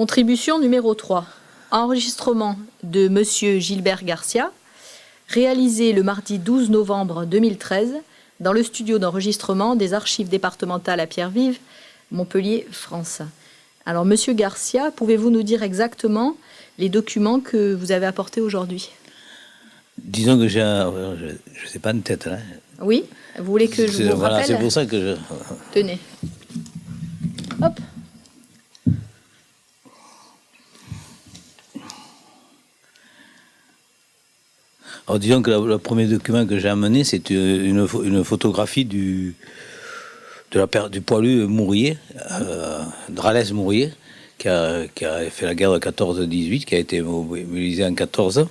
Contribution numéro 3. Enregistrement de Monsieur Gilbert Garcia, réalisé le mardi 12 novembre 2013 dans le studio d'enregistrement des archives départementales à Pierre-Vive, Montpellier, France. Alors, Monsieur Garcia, pouvez-vous nous dire exactement les documents que vous avez apportés aujourd'hui? Disons que je ne sais pas de tête. Hein. Oui, vous voulez que je vous rappelle? C'est pour ça que je... Tenez. Hop. Alors, disons que le premier document que j'ai amené, c'est une photographie du poilu Mourier, Dralès Mourier, qui a fait la guerre de 14-18, qui a été mobilisé en 14.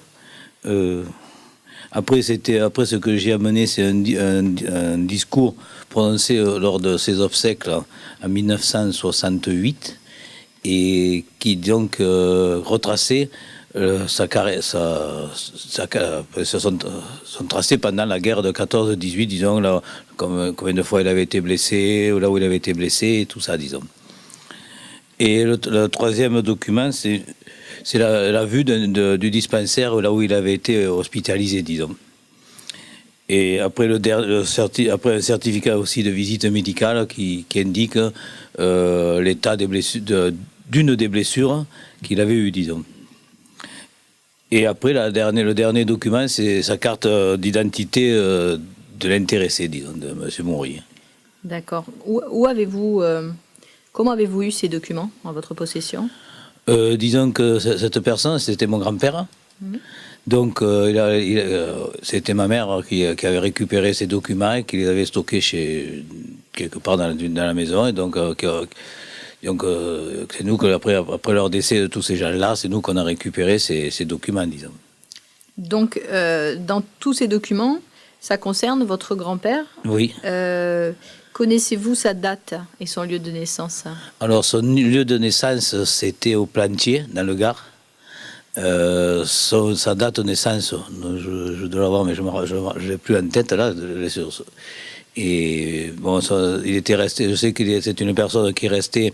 Après, ce que j'ai amené, c'est un discours prononcé lors de ses obsèques là, en 1968 et qui donc retraçait sont tracés pendant la guerre de 14-18, disons, là, combien de fois il avait été blessé, ou là où il avait été blessé, et tout ça, disons. Et le troisième document, c'est la vue du dispensaire là où il avait été hospitalisé, disons. Et après, après un certificat aussi de visite médicale qui indique l'état d'une des blessures qu'il avait eues, disons. Et après, le dernier document, c'est sa carte d'identité de l'intéressé, disons, de M. Mourier. D'accord. Comment avez-vous eu ces documents en votre possession? Disons que cette personne, c'était mon grand-père. Mmh. Donc, c'était ma mère qui avait récupéré ces documents et qui les avait stockés quelque part dans la maison. Et donc, c'est nous après leur décès de tous ces gens-là, c'est nous qu'on a récupéré ces documents, disons. Donc, dans tous ces documents, ça concerne votre grand-père? Oui. Connaissez-vous sa date et son lieu de naissance? Alors, son lieu de naissance, c'était au Plantier, dans le Gard. Sa date de naissance, je dois l'avoir, mais je ne l'ai plus en tête, là. Et bon, il était resté, je sais que c'est une personne qui est restée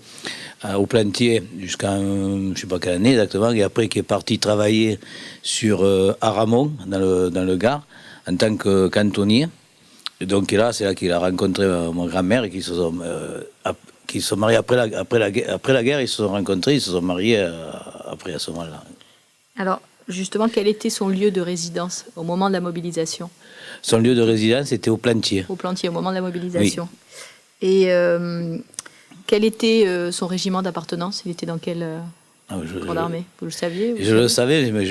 au Plantier jusqu'en, je ne sais pas quelle année exactement, et après qui est parti travailler sur Aramon, dans le Gard, en tant que cantonnier. Et donc là, c'est là qu'il a rencontré ma grand-mère et qui se sont mariés après la guerre, ils se sont rencontrés, ils se sont mariés après à ce moment-là. Alors, justement, quel était son lieu de résidence au moment de la mobilisation? Son lieu de résidence était au Plantier. Au Plantier, au moment de la mobilisation. Oui. Et quel était son régiment d'appartenance? Il était dans quel corps d'armée? Vous le saviez? Je le savais, mais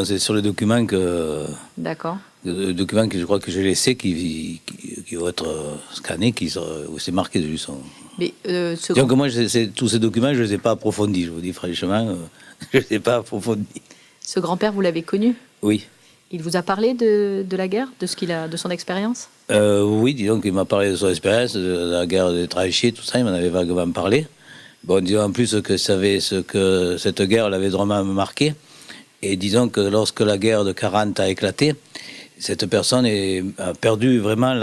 c'est sur le document que... D'accord. Le document que je crois que j'ai laissé, qui va être scanné, où c'est marqué dessus son... Mais donc moi, tous ces documents, je ne les ai pas approfondis, je vous dis franchement, je ne les ai pas approfondis. Ce grand-père, vous l'avez connu? Oui. Il vous a parlé de la guerre, de son expérience? Oui, disons qu'il m'a parlé de son expérience, de la guerre des tranchées, tout ça, il m'en avait vaguement parlé. Bon, disons en plus que cette guerre l'avait vraiment marqué. Et disons que lorsque la guerre de 40 a éclaté, cette personne a perdu vraiment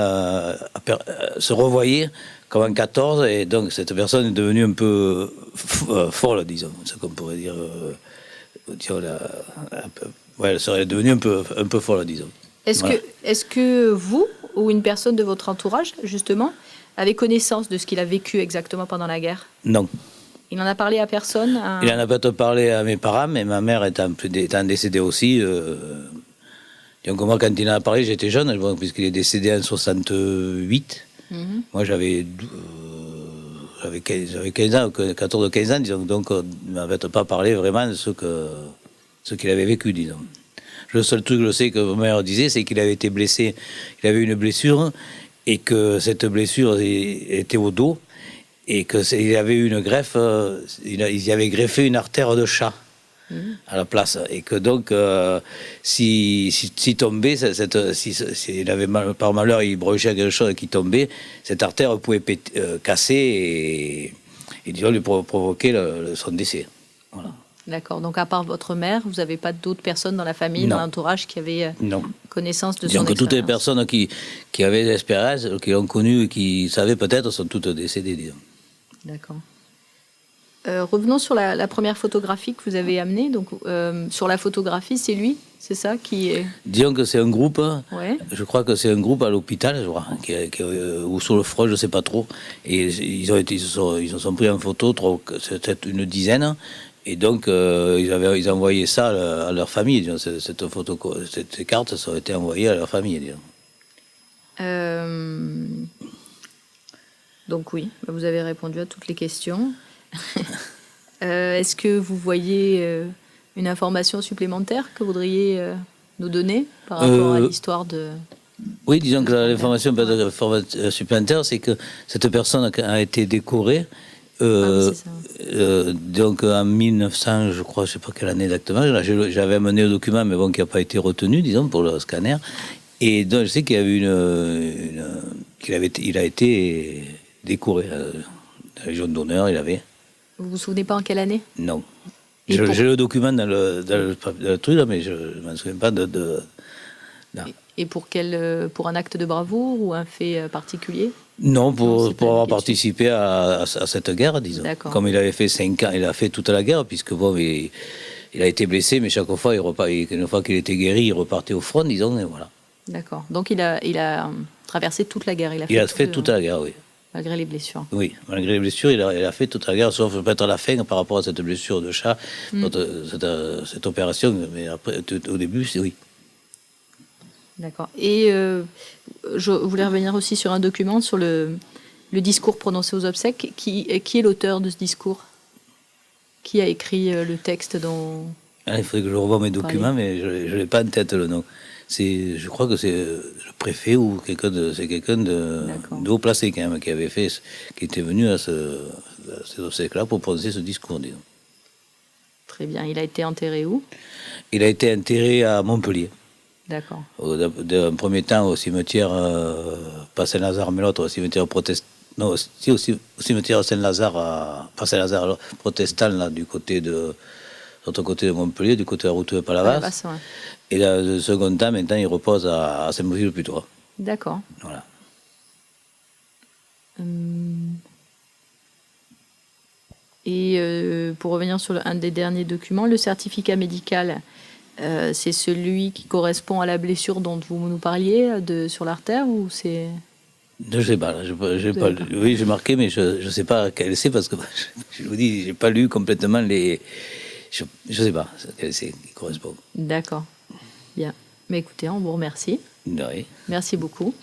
se revoyait comme en 14, et donc cette personne est devenue un peu folle, disons, ce qu'on pourrait dire. Elle serait devenue un peu folle, disons. Est-ce que vous, ou une personne de votre entourage, justement, avez connaissance de ce qu'il a vécu exactement pendant la guerre? Non. Il n'en a parlé à personne? Il en a peut-être parlé à mes parents, mais ma mère étant décédée aussi. Donc moi, quand il en a parlé, j'étais jeune, puisqu'il est décédé en 68. Mm-hmm. Moi, j'avais 15 ans, 14 ou 15 ans, disons. Donc, il ne m'avait pas parlé vraiment de ce qu'il avait vécu, disons. Le seul truc que je sais que ma mère disait, c'est qu'il avait été blessé. Il avait une blessure, et que cette blessure était au dos, et qu'il avait eu une greffe, il y avait greffé une artère de chat à la place, et que donc si tombait, s'il avait par malheur il brochait quelque chose qui tombait, cette artère pouvait casser et disons lui provoquer son décès. Voilà. D'accord. Donc à part votre mère, vous n'avez pas d'autres personnes dans la famille, dans l'entourage qui avaient connaissance de son expérience? Toutes les personnes qui avaient l'expérience, qui l'ont connu et qui savaient peut-être, sont toutes décédées, disons. D'accord. Revenons sur la première photographie que vous avez amenée. Donc, sur la photographie, c'est lui, c'est ça qui est... Disons que c'est un groupe, Ouais. je crois que c'est un groupe à l'hôpital, je crois, ou sur le front, je ne sais pas trop. Et ils se sont pris en photo, c'était une dizaine. Et donc, ils envoyé ça à leur famille. Disons, ces cartes, ça aurait été envoyé à leur famille. Disons. Donc oui, vous avez répondu à toutes les questions. Est-ce que vous voyez une information supplémentaire que vous voudriez nous donner par rapport à l'histoire de... Oui, disons que l'information supplémentaire, c'est que cette personne a été décorée. oui, c'est ça. Donc en 1900, je crois, je ne sais pas quelle année exactement, j'avais amené le document, mais bon, qui n'a pas été retenu, disons, pour le scanner. Et donc je sais qu'il y avait il a été décoré. La Légion d'honneur, il avait. Vous vous souvenez pas en quelle année? Non. J'ai le document dans le truc, là, mais je ne m'en souviens pas de non. Et pour un acte de bravoure ou un fait particulier? Non, pour avoir participé à cette guerre, disons. Comme il avait fait 5 ans, il a fait toute la guerre, puisque bon, il a été blessé, mais chaque fois, une fois qu'il était guéri, il repartait au front, disons, et voilà. D'accord. Donc il a traversé toute la guerre. Il a fait toute la guerre, oui. Malgré les blessures. Oui, malgré les blessures, il a fait toute la guerre, sauf peut-être à la fin par rapport à cette blessure de chat, cette opération, mais après, au début, c'est oui. D'accord. Et je voulais revenir aussi sur un document, sur le discours prononcé aux obsèques. Qui est l'auteur de ce discours? Qui a écrit le texte dont... Il faudrait que je revoie mes documents, mais je n'ai pas en tête le nom. Je crois que c'est le préfet ou quelqu'un de haut placé quand même, qui était venu à ces obsèques-là pour prononcer ce discours, disons. Très bien. Il a été enterré où? Il a été enterré à Montpellier. D'accord. D'un premier temps au cimetière, pas Saint-Lazare, mais l'autre, au cimetière protestant. Non, aussi au cimetière Saint-Lazare, pas Saint-Lazare, protestant, là, l'autre côté de Montpellier, du côté de la route de Palavas. Ouais. Et le second temps, maintenant, il repose à Saint-Maurice-le-Putois. D'accord. Voilà. Et pour revenir sur un des derniers documents, le certificat médical, c'est celui qui correspond à la blessure dont vous nous parliez sur l'artère ou c'est... Je ne sais pas. Oui, j'ai marqué, mais je ne sais pas quel c'est parce que je vous dis, je n'ai pas lu complètement les... Je ne sais pas quel c'est qui correspond. D'accord. Bien. Mais écoutez, on vous remercie. Oui. Merci beaucoup.